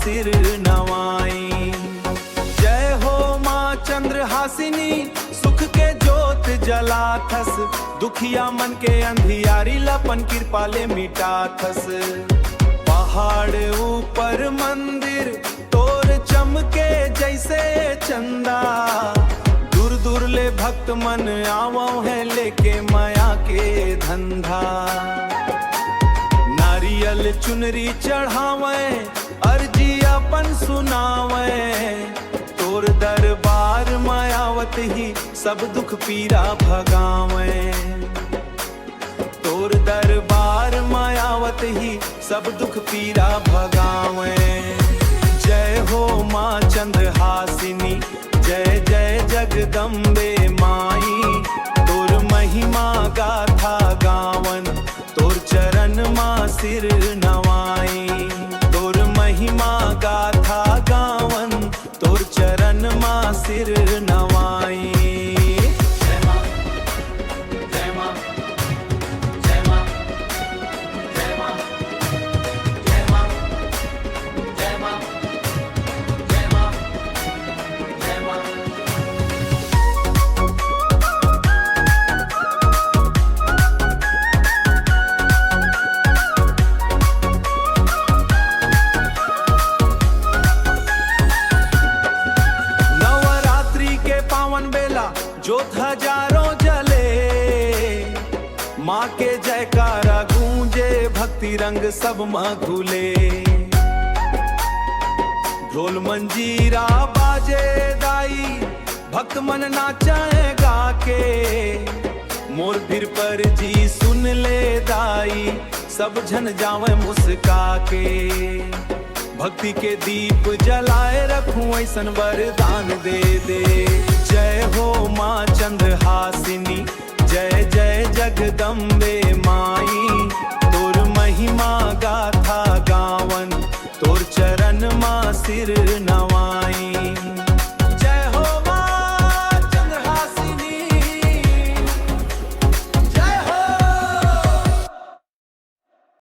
सिर नवाई। जय हो माँ चंद्रहासिनी, सुख के जोत जलाथस, दुखिया मन के अंधियारी लपन कृपा ले मिटाथस। पहाड़ ऊपर मंदिर तोर चमके जैसे चंदा, दूर दूर ले भक्त मन आवो है लेके माया के धंधा। नारियल चुनरी चढ़ावे अर्जी अपन सुनावे, तोर दरबार मायावत ही सब दुख पीरा भगावे। तोर दरबार मायावत ही सब दुख पीरा भगावे। जय हो माँ चंद्रहासिनी, जय जय जगदम्बे माई, तोर महिमा गाथा गावन, तोर चरण माँ सिर नवाई। तोर महिमा गाथा गावन, तोर चरण माँ सिर नवाई। जय माँ, जय माँ, जय माँ, जय माँ, जय माँ, जय माँ, जय माँ, जय माँ। जोत हजारों जले, माँ के जयकारा गूंजे, भक्ति रंग सब माँ घुले। ढोल मंजीरा बाजे दाई, भक्त मन नाचे गा के, मोर फिर पर जी सुन ले दाई, सब झन जावे मुस्का के। भक्ति के दीप जलाए रखूं ऐसन वरदान दे दे। जय हो माँ चंद्रहासिनी, जय जय जगदम्बे माँ।